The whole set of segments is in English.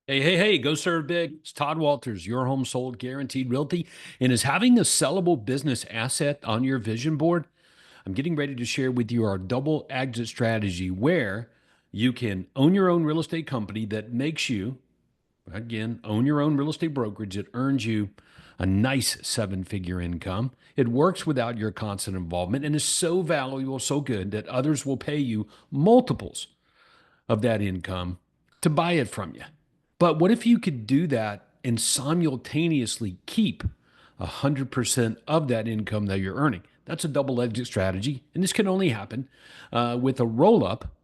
Hey, go serve big. It's Todd Walters, your home sold guaranteed realty. And is having a sellable business asset on your vision board? I'm getting ready to share with you our double exit strategy where you can own your own real estate company that makes you, again, own your own real estate brokerage that earns you a nice seven-figure income. It works without your constant involvement and is so valuable, so good that others will pay you multiples of that income to buy it from you. But what if you could do that and simultaneously keep 100% of that income that you're earning? That's a double exit strategy. And this can only happen with a roll up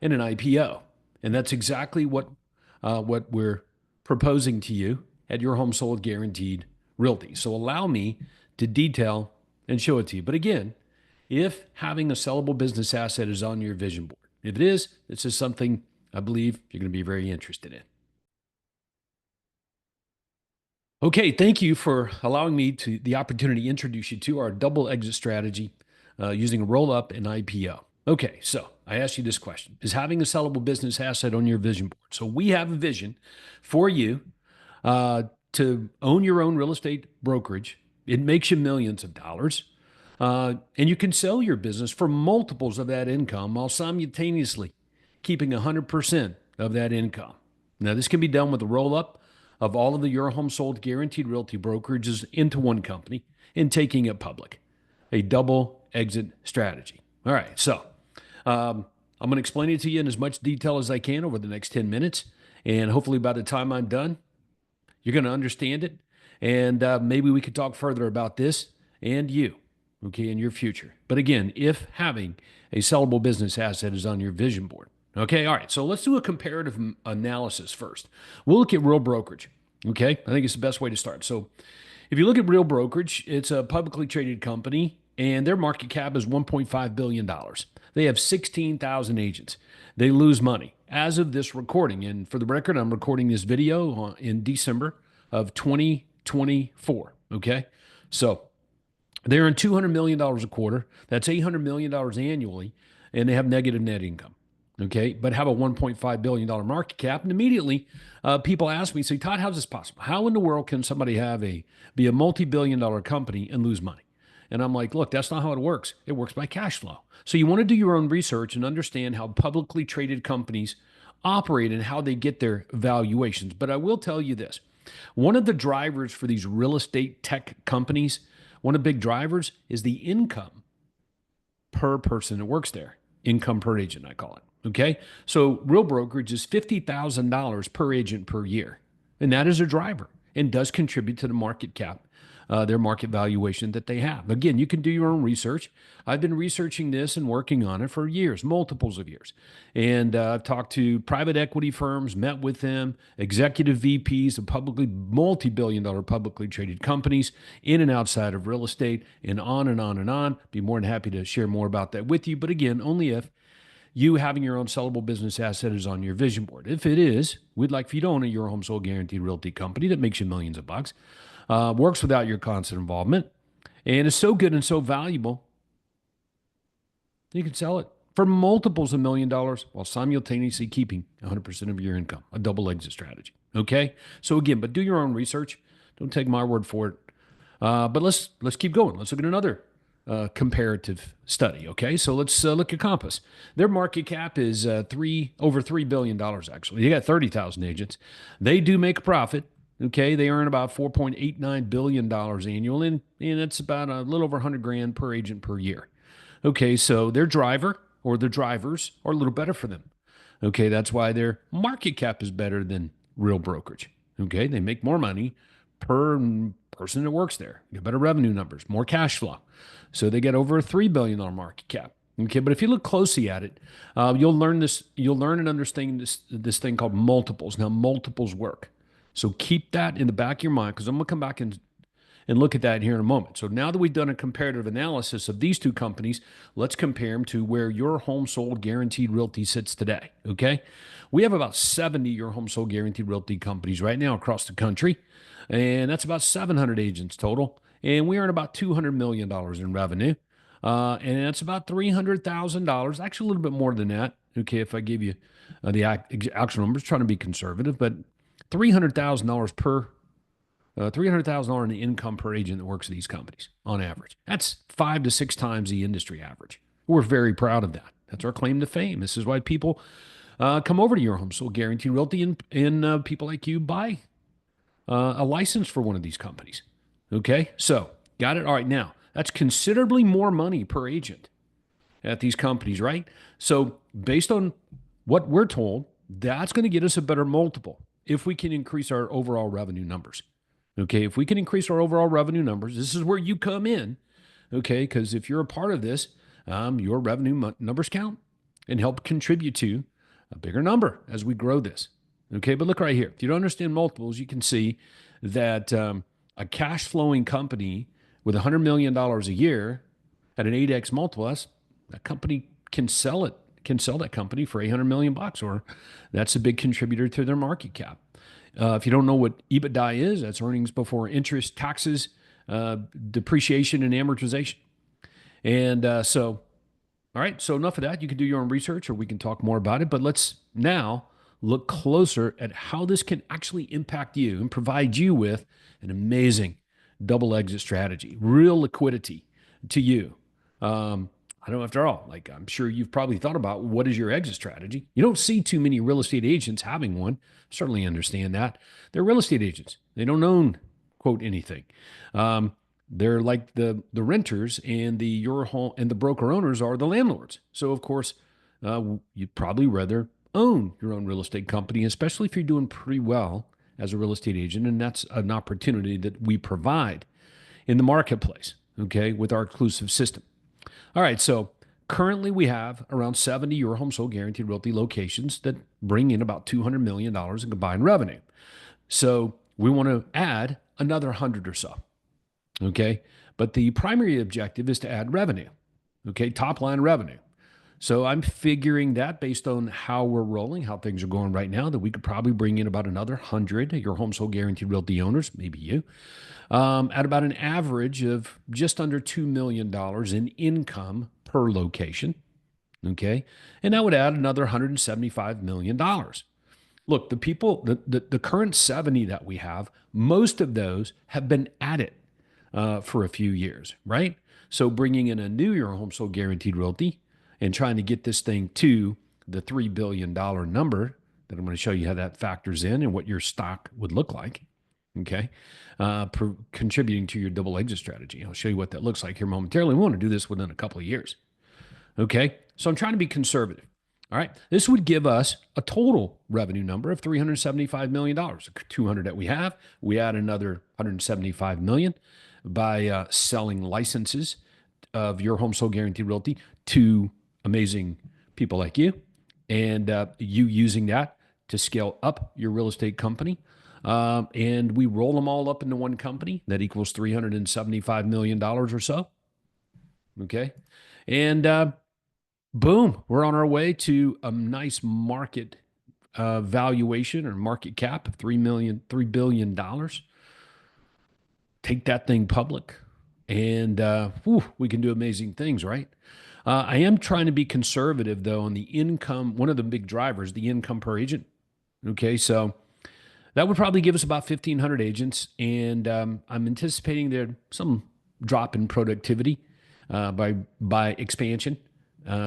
and an IPO. And that's exactly what we're proposing to you at Your Home Sold Guaranteed Realty. So allow me to detail and show it to you. But again, if having a sellable business asset is on your vision board, if it is, this is something I believe you're going to be very interested in. Okay, thank you for allowing me the opportunity to introduce you to our double exit strategy using a roll up and IPO. Okay, so I asked you this question: is having a sellable business asset on your vision board? So we have a vision for you to own your own real estate brokerage. It makes you millions of dollars. And you can sell your business for multiples of that income while simultaneously keeping 100% of that income. Now, this can be done with a roll up of all of the Your Home Sold Guaranteed Realty brokerages into one company and taking it public, a double exit strategy. All right, so I'm going to explain it to you in as much detail as I can over the next 10 minutes. And hopefully, by the time I'm done, you're going to understand it. And maybe we could talk further about this and you, okay, in your future. But again, if having a sellable business asset is on your vision board. Okay, all right. So let's do a comparative analysis first. We'll look at Real Brokerage. Okay, I think it's the best way to start. So if you look at Real Brokerage, it's a publicly traded company and their market cap is $1.5 billion. They have 16,000 agents. They lose money as of this recording. And for the record, I'm recording this video in December of 2024. Okay. So they're in $200 million a quarter. That's $800 million annually. And they have negative net income. Okay. But have a $1.5 billion market cap. And immediately people ask me, say, Todd, how's this possible? How in the world can somebody be a multi-billion dollar company and lose money? And I'm like, look, that's not how it works. It works by cash flow. So you want to do your own research and understand how publicly traded companies operate and how they get their valuations. But I will tell you this. One of the drivers for these real estate tech companies, one of the big drivers is the income per person that works there. Income per agent, I call it. Okay. So real brokerage is $50,000 per agent per year. And that is a driver and does contribute to the market cap, their market valuation that they have. Again, you can do your own research. I've been researching this and working on it for years, multiples of years. And I've talked to private equity firms, met with them, executive VPs of multi-billion dollar publicly traded companies in and outside of real estate, and on and on and on. Be more than happy to share more about that with you. But again, only if you having your own sellable business asset is on your vision board. If it is, we'd like for you to own Your Home Sold Guaranteed Realty company that makes you millions of bucks, works without your constant involvement, and is so good and so valuable, you can sell it for multiples of $1 million while simultaneously keeping 100% of your income, a double exit strategy. Okay. So again, but do your own research. Don't take my word for it. But let's keep going. Let's look at another comparative study. Okay, so let's look at Compass. Their market cap is over $3 billion. Actually, they got 30,000 agents. They do make a profit. Okay, they earn about $4.89 billion annual, and that's about a little over 100 grand per agent per year. Okay, so their driver or the drivers are a little better for them. Okay, that's why their market cap is better than Real Brokerage. Okay, they make more money per person that works there. Get better revenue numbers, more cash flow. So they get over a $3 billion market cap. Okay, but if you look closely at it, you'll learn this. You'll learn and understand this thing called multiples. Now, multiples work. So keep that in the back of your mind because I'm going to come back and look at that here in a moment. So now that we've done a comparative analysis of these two companies, let's compare them to where Your Home Sold Guaranteed Realty sits today. Okay, we have about 70 Your Home Sold Guaranteed Realty companies right now across the country, and that's about 700 agents total. And we earn about $200 million in revenue. And that's about $300,000, actually a little bit more than that. Okay, if I give you the actual numbers, trying to be conservative, but $300,000 per $300,000 in income per agent that works at these companies on average. That's 5 to 6 times the industry average. We're very proud of that. That's our claim to fame. This is why people come over to Your Home Sold Guaranteed Realty and people like you buy a license for one of these companies. Okay, so got it. All right, now that's considerably more money per agent at these companies, right? So based on what we're told, that's going to get us a better multiple if we can increase our overall revenue numbers. Okay, if we can increase our overall revenue numbers, this is where you come in. Okay, because if you're a part of this, your revenue numbers count and help contribute to a bigger number as we grow this. Okay, but look right here. If you don't understand multiples, you can see that a cash flowing company with $100 million a year at an 8x multiple, that company can sell that company for 800 million bucks, or that's a big contributor to their market cap. If you don't know what EBITDA is, that's earnings before interest, taxes, depreciation, and amortization. And all right, so enough of that. You can do your own research or we can talk more about it, but let's now look closer at how this can actually impact you and provide you with an amazing double exit strategy, real liquidity to you. I know, after all, like, I'm sure you've probably thought about what is your exit strategy. You don't see too many real estate agents having one. Certainly understand that. They're real estate agents. They don't own, quote, anything. They're like the renters, and your home and the broker owners are the landlords. So of course, you'd probably rather own your own real estate company, especially if you're doing pretty well as a real estate agent. And that's an opportunity that we provide in the marketplace, okay, with our exclusive system. All right, so currently we have around 70 Your Home Sold Guaranteed Realty locations that bring in about $200 million in combined revenue. So we want to add another 100 or so, okay? But the primary objective is to add revenue, okay? Top line revenue. So I'm figuring that based on how we're rolling, how things are going right now, that we could probably bring in about another 100 Your Home Sold Guaranteed Realty owners, maybe you, at about an average of just under $2 million in income per location. Okay. And that would add another $175 million. Look, the current 70 that we have, most of those have been at it for a few years, right? So bringing in a new Your Home Sold Guaranteed Realty and trying to get this thing to the $3 billion number that I'm going to show you how that factors in and what your stock would look like. Okay. Contributing to your double exit strategy. I'll show you what that looks like here momentarily. We want to do this within a couple of years. Okay. So I'm trying to be conservative. All right. This would give us a total revenue number of $375 million. 200 that we have. We add another $175 million by selling licenses of Your Home Sold Guaranteed Realty to amazing people like you, and you using that to scale up your real estate company. And we roll them all up into one company that equals $375 million or so. Okay. And boom, we're on our way to a nice market valuation or market cap of $3 billion. Take that thing public, and we can do amazing things, right? I am trying to be conservative, though, on the income. One of the big drivers, the income per agent. Okay, so that would probably give us about 1,500 agents, and I'm anticipating there some drop in productivity by expansion.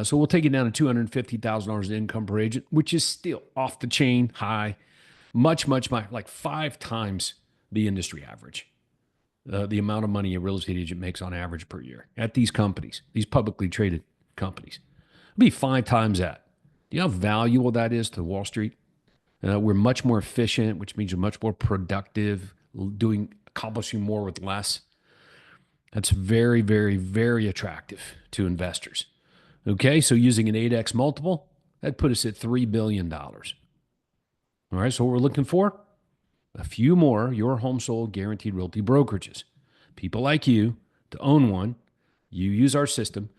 So we'll take it down to $250,000 in income per agent, which is still off the chain high, much like 5 times the industry average. The amount of money a real estate agent makes on average per year at these companies, these publicly traded companies. It'll be 5 times that. Do you know how valuable that is to Wall Street? We're much more efficient, which means you're much more productive, accomplishing more with less. That's very, very, very attractive to investors. Okay, so using an 8x multiple, that put us at $3 billion. All right, so what we're looking for? A few more Your Home Sold Guaranteed Realty brokerages. People like you to own one. You use our system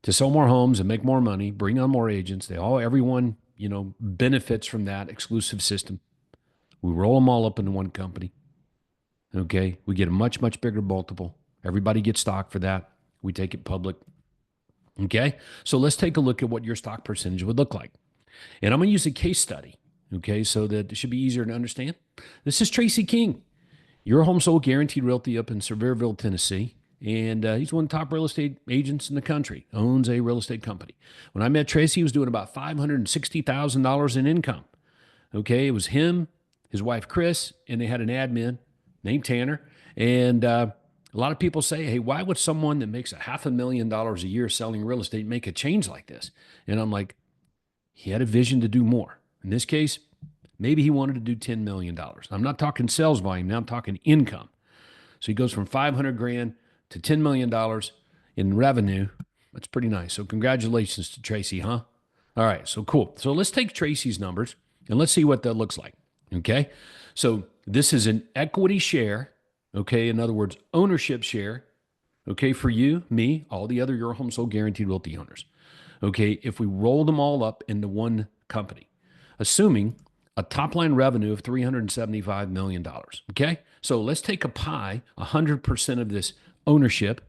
to sell more homes and make more money, bring on more agents. Everyone, benefits from that exclusive system. We roll them all up into one company. Okay, we get a much, much bigger multiple. Everybody gets stock for that. We take it public. Okay, so let's take a look at what your stock percentage would look like. And I'm going to use a case study. Okay, so that it should be easier to understand. This is Tracy King, your home sold guaranteed realty up in Sevierville, Tennessee. And he's one of the top real estate agents in the country, owns a real estate company. When I met Tracy, he was doing about $560,000 in income. Okay, it was him, his wife Chris, and they had an admin named Tanner. And a lot of people say, hey, why would someone that makes a $500,000 a year selling real estate make a change like this? And I'm like, he had a vision to do more. In this case, maybe he wanted to do $10 million. I'm not talking sales volume now, I'm talking income. So he goes from 500 grand to $10 million in revenue. That's pretty nice. So congratulations to Tracy, huh? All right, so cool. So let's take Tracy's numbers and let's see what that looks like. Okay. So this is an equity share. Okay. In other words, ownership share. Okay. For you, me, all the other Your Home Sold Guaranteed Realty owners. Okay. If we roll them all up into one company, assuming a top line revenue of $375 million. Okay. So let's take a pie, 100% of this ownership,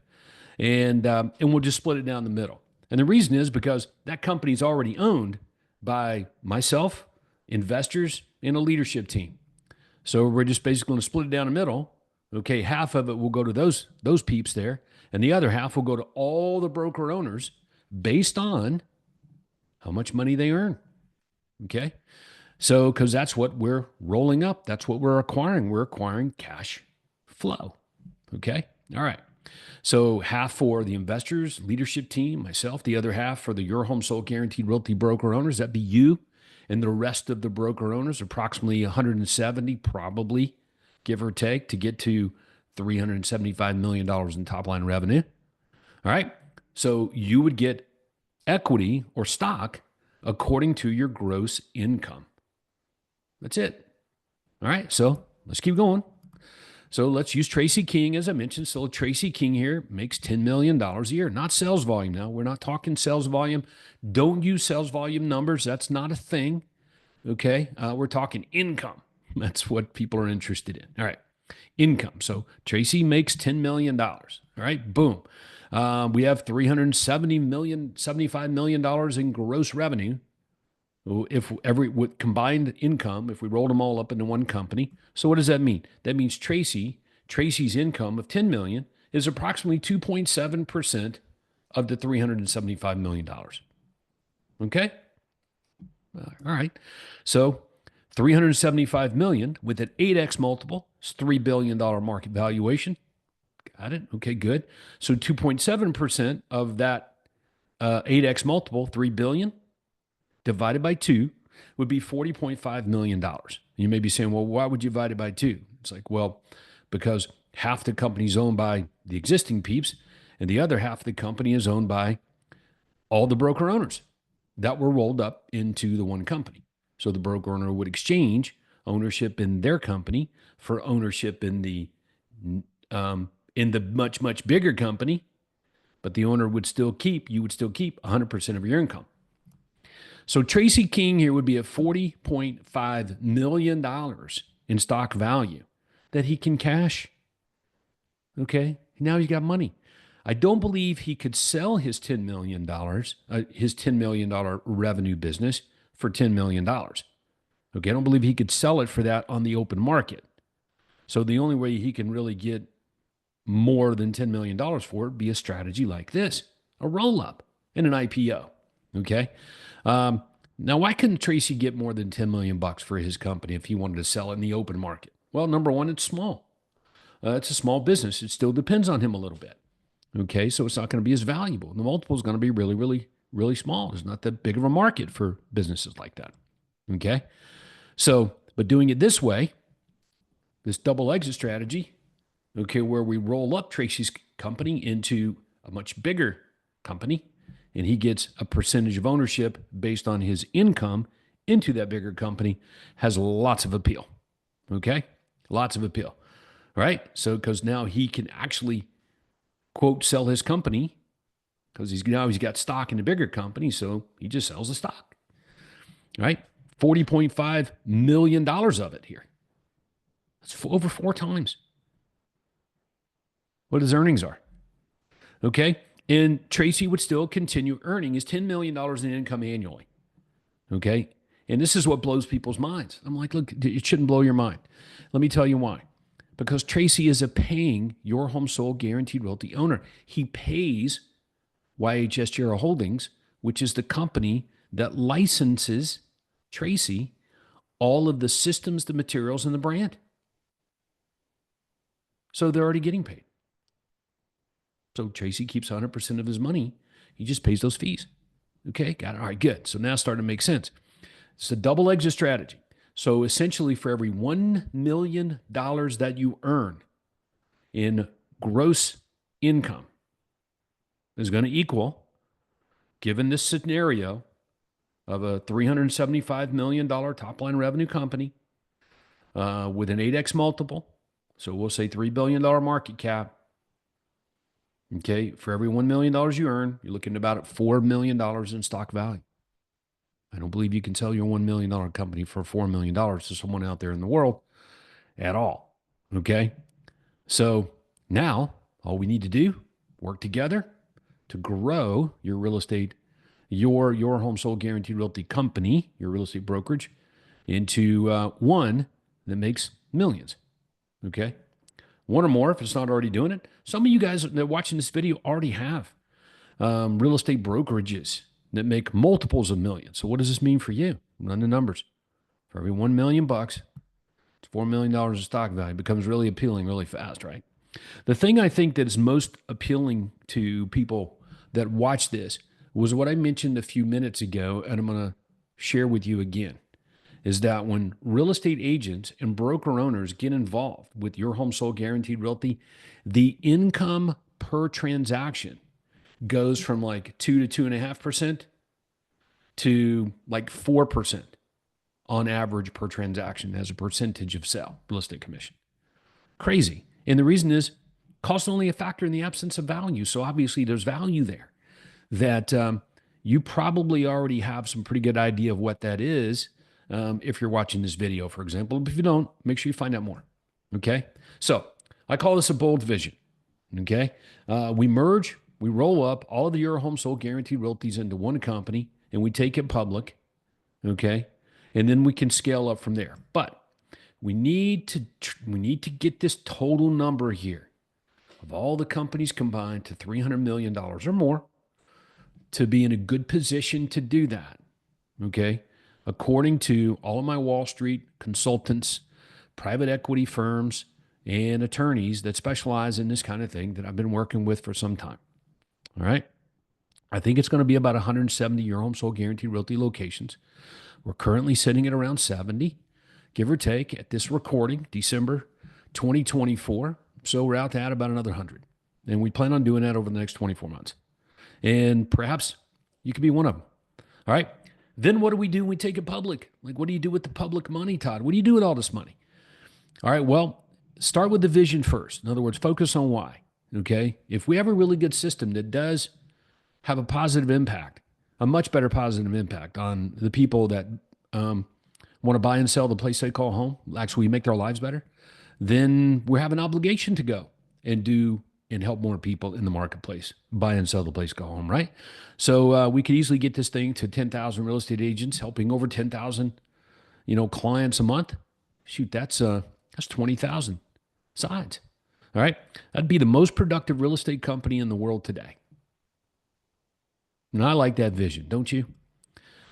and we'll just split it down the middle. And the reason is because that company's already owned by myself, investors, and a leadership team. So we're just basically going to split it down the middle. Okay, half of it will go to those peeps there, and the other half will go to all the broker owners based on how much money they earn. Okay, so because that's what we're rolling up, that's what we're acquiring. We're acquiring cash flow. Okay, all right. So half for the investors, leadership team, myself, the other half for the Your Home Sold Guaranteed Realty broker owners. That'd be you and the rest of the broker owners, approximately 170, probably, give or take, to get to $375 million in top line revenue. All right. So you would get equity or stock according to your gross income. That's it. All right. So let's keep going. So let's use Tracy King, as I mentioned. So Tracy King here makes $10 million a year, not sales volume now. We're not talking sales volume. Don't use sales volume numbers. That's not a thing. Okay. We're talking income. That's what people are interested in. All right. Income. So Tracy makes $10 million. All right. Boom. We have $75 million in gross revenue. If with combined income, if we rolled them all up into one company. So what does that mean? That means Tracy's income of 10 million is approximately 2.7% of the $375 million. Okay? All right. So 375 million with an 8x multiple, it's $3 billion market valuation. Got it? Okay, good. So 2.7% of that 8x multiple, 3 billion, divided by 2 would be $40.5 million. You may be saying, well, why would you divide it by 2? It's like, well, because half the company is owned by the existing peeps, and the other half of the company is owned by all the broker owners that were rolled up into the one company. So the broker owner would exchange ownership in their company for ownership in the much, much bigger company, but the owner would still keep, you would still keep 100% of your income. So Tracy King here would be at $40.5 million in stock value that he can cash. Okay. Now he's got money. I don't believe he could sell his $10 million, his $10 million revenue business for $10 million. Okay. I don't believe he could sell it for that on the open market. So the only way he can really get more than $10 million for it would be a strategy like this, a roll up and an IPO. Okay. Now, why couldn't Tracy get more than 10 million bucks for his company if he wanted to sell it in the open market? Well, number one, it's small. It's a small business. It still depends on him a little bit. Okay, so it's not going to be as valuable. The multiple is going to be really, really, really small. There's not that big of a market for businesses like that. Okay, so but doing it this way, this double exit strategy, okay, where we roll up Tracy's company into a much bigger company, and he gets a percentage of ownership based on his income into that bigger company, has lots of appeal. Okay? Lots of appeal. Right? So, because now he can actually, quote, sell his company because he's got stock in a bigger company, so he just sells the stock. Right? $40.5 million of it here. That's over 4 times what his earnings are. Okay? And Tracy would still continue earning his $10 million in income annually. Okay? And this is what blows people's minds. I'm like, look, it shouldn't blow your mind. Let me tell you why. Because Tracy is a paying your home sold guaranteed realty owner. He pays YHS General Holdings, which is the company that licenses Tracy all of the systems, the materials, and the brand. So they're already getting paid. So Tracy keeps 100% of his money. He just pays those fees. Okay, got it. All right, good. So now it's starting to make sense. It's a double exit strategy. So essentially, for every $1 million that you earn in gross income is going to equal, given this scenario of a $375 million top line revenue company with an 8x multiple, so we'll say $3 billion market cap. Okay, for every $1 million you earn, you're looking at about $4 million in stock value. I don't believe you can sell your $1 million company for $4 million to someone out there in the world at all. Okay, so now all we need to do, work together to grow your real estate, your home sold guaranteed realty company, your real estate brokerage, into one that makes millions. Okay, one or more if it's not already doing it. Some of you guys that are watching this video already have real estate brokerages that make multiples of millions. So what does this mean for you? Run the numbers. For every $1 million bucks, it's $4 million of stock value. It becomes really appealing really fast, right? The thing I think that is most appealing to people that watch this was what I mentioned a few minutes ago, and I'm going to share with you again, is that when real estate agents and broker owners get involved with your home sold guaranteed realty, the income per transaction goes from like 2 to 2.5% to like 4% on average per transaction as a percentage of sale, real estate commission. Crazy. And the reason is cost only a factor in the absence of value. So obviously there's value there that you probably already have some pretty good idea of what that is if you're watching this video, for example. But if you don't, make sure you find out more. Okay. So I call this a bold vision. Okay. We merge, we roll up all of your home sold guaranteed realties into one company and we take it public. Okay. And then we can scale up from there. But we need to get this total number here of all the companies combined to $300 million or more to be in a good position to do that. Okay. According to all of my Wall Street consultants, private equity firms, and attorneys that specialize in this kind of thing that I've been working with for some time. All right. I think it's going to be about 170 your home sold guaranteed realty locations. We're currently sitting at around 70, give or take, at this recording, December 2024. So we're out to add about another 100. And we plan on doing that over the next 24 months. And perhaps you could be one of them. All right. Then what do we do when we take it public? Like, what do you do with the public money, Todd? What do you do with all this money? All right. Well, start with the vision first. In other words, focus on why. Okay. If we have a really good system that does have a positive impact, a much better positive impact on the people that want to buy and sell the place they call home, actually make their lives better, then we have an obligation to go and do and help more people in the marketplace buy and sell the place call home, right? So we could easily get this thing to 10,000 real estate agents helping over 10,000, clients a month. Shoot, that's 20,000 sides. All right. That'd be the most productive real estate company in the world today. And I like that vision, don't you?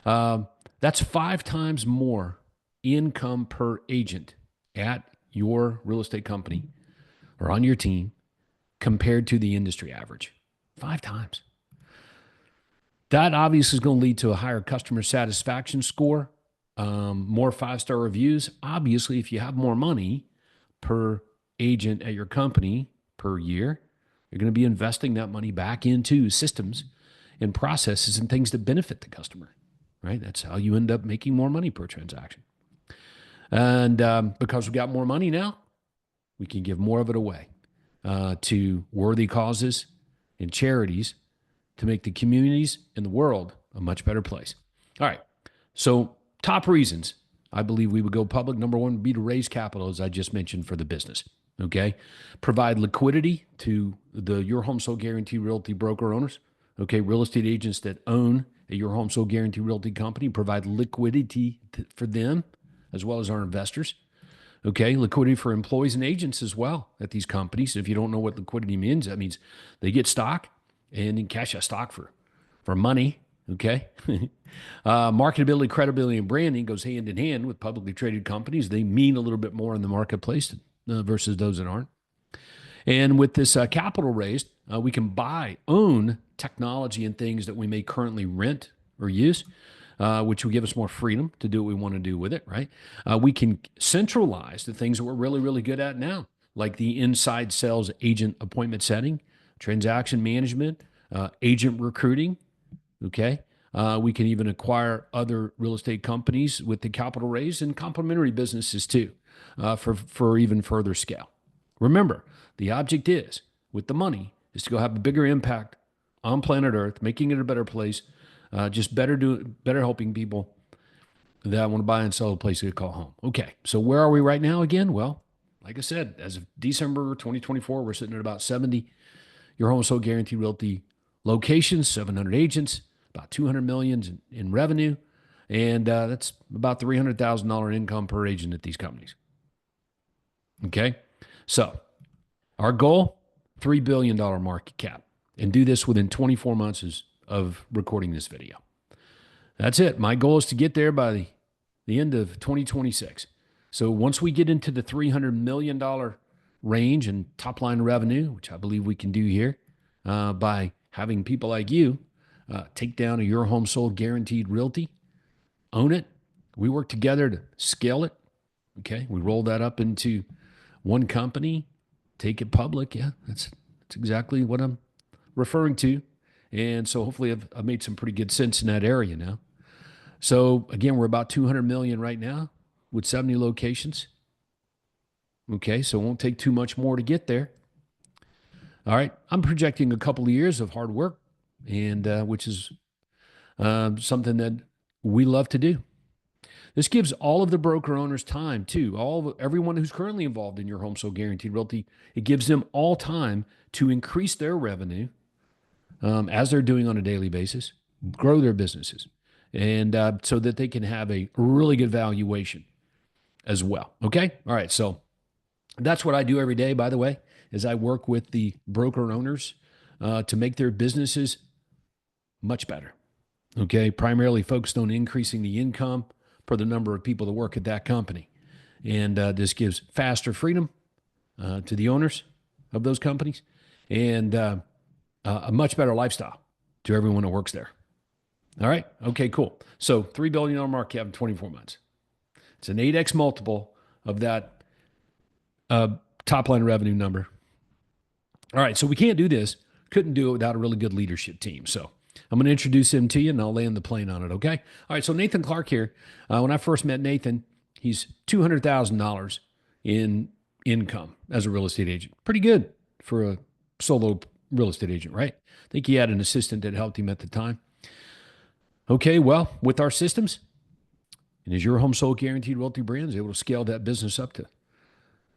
That's 5 times more income per agent at your real estate company or on your team compared to the industry average. 5 times. That obviously is going to lead to a higher customer satisfaction score, more 5-star reviews. Obviously, if you have more money per agent at your company per year, you're going to be investing that money back into systems and processes and things that benefit the customer, right? That's how you end up making more money per transaction. And because we got more money now, we can give more of it away to worthy causes and charities to make the communities in the world a much better place. All right. So top reasons I believe we would go public. Number one would be to raise capital, as I just mentioned, for the business. Okay. Provide liquidity to your home sold guarantee realty broker owners. Okay. Real estate agents that own at your home sold guarantee realty company, provide liquidity for them as well as our investors. Okay, liquidity for employees and agents as well at these companies. If you don't know what liquidity means, that means they get stock and you can cash that stock for money. Okay, marketability, credibility, and branding goes hand in hand with publicly traded companies. They mean a little bit more in the marketplace versus those that aren't. And with this capital raised, we can own technology and things that we may currently rent or use, which will give us more freedom to do what we want to do with it, right? We can centralize the things that we're really, really good at now, like the inside sales agent appointment setting, transaction management, agent recruiting, okay? We can even acquire other real estate companies with the capital raise and complementary businesses too, for even further scale. Remember, the object is, with the money, is to go have a bigger impact on planet Earth, making it a better place, just better helping people that want to buy and sell a place they call home. Okay, so where are we right now again? Well, like I said, as of December 2024, we're sitting at about 70 Your Home Sold Guaranteed Realty locations, 700 agents, about 200 million in revenue, and that's about $300,000 income per agent at these companies. Okay, so our goal, $3 billion market cap, and do this within 24 months of recording this video. That's it. My goal is to get there by the end of 2026. So once we get into the $300 million range in top line revenue, which I believe we can do here by having people like you take down a Your Home Sold Guaranteed Realty, own it. We work together to scale it. Okay, we roll that up into one company, take it public. Yeah, that's exactly what I'm referring to. And so hopefully I've made some pretty good sense in that area now. So again, we're about 200 million right now with 70 locations. Okay, so it won't take too much more to get there. All right, I'm projecting a couple of years of hard work, and which is something that we love to do. This gives all of the broker owners time too. Everyone who's currently involved in Your Home Sold Guaranteed Realty, it gives them all time to increase their revenue as they're doing on a daily basis, grow their businesses, and so that they can have a really good valuation as well. Okay, all right. So that's what I do every day. By the way, is I work with the broker owners to make their businesses much better. Okay, primarily focused on increasing the income per the number of people that work at that company. And this gives faster freedom to the owners of those companies and a much better lifestyle to everyone that works there. All right. Okay, cool. So $3 billion market cap in 24 months. It's an 8x multiple of that top line revenue number. All right. So we can't do this. Couldn't do it without a really good leadership team. So I'm going to introduce him to you and I'll land the plane on it. Okay. All right. So Nathan Clark here. When I first met Nathan, he's $200,000 in income as a real estate agent. Pretty good for a solo real estate agent, right? I think he had an assistant that helped him at the time. Okay. Well, with our systems and as Your Home Sold Guaranteed Realty brand is able to scale that business up to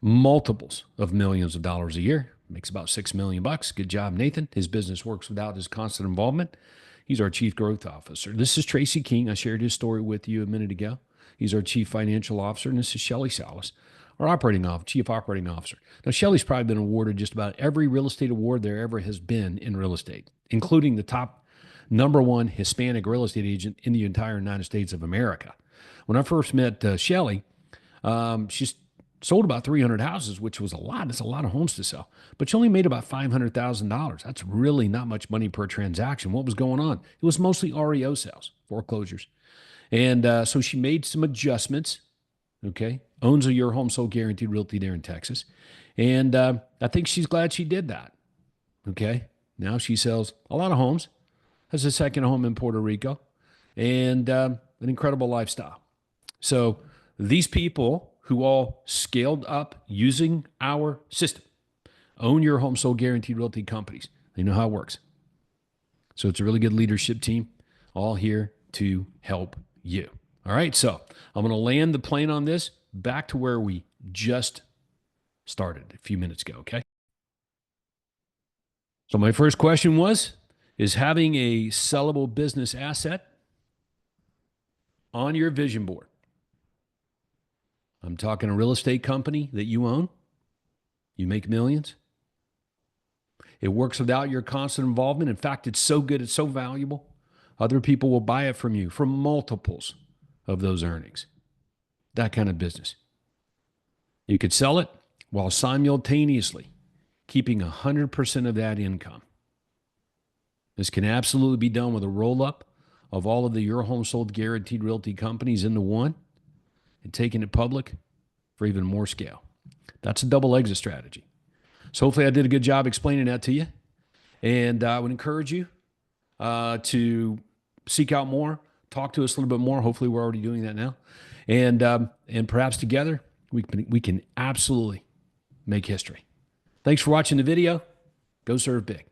multiples of millions of dollars a year. Makes about $6 million. Good job, Nathan. His business works without his constant involvement. He's our Chief Growth Officer. This is Tracy King. I shared his story with you a minute ago. He's our Chief Financial Officer, and this is Shelly Salas, our Chief Operating Officer. Now, Shelly's probably been awarded just about every real estate award there ever has been in real estate, including the top #1 Hispanic real estate agent in the entire United States of America. When I first met Shelly, she's sold about 300 houses, which was a lot. It's a lot of homes to sell. But she only made about $500,000. That's really not much money per transaction. What was going on? It was mostly REO sales, foreclosures. And so she made some adjustments, okay? Owns a Your Home Sold Guaranteed Realty there in Texas. And I think she's glad she did that, okay? Now she sells a lot of homes, has a second home in Puerto Rico, and an incredible lifestyle. So these people who all scaled up using our system own Your Home Sold Guaranteed Realty companies. They know how it works. So it's a really good leadership team, all here to help you. All right, so I'm going to land the plane on this back to where we just started a few minutes ago, okay? So my first question was, is having a sellable business asset on your vision board. I'm talking a real estate company that you own. You make millions. It works without your constant involvement. In fact, it's so good, it's so valuable. Other people will buy it from you for multiples of those earnings. That kind of business. You could sell it while simultaneously keeping 100% of that income. This can absolutely be done with a roll-up of all of the Your Home Sold Guaranteed Realty companies into one and taking it public for even more scale. That's a double exit strategy. So hopefully I did a good job explaining that to you. And I would encourage you to seek out more, talk to us a little bit more. Hopefully we're already doing that now. And perhaps together we can absolutely make history. Thanks for watching the video. Go serve big.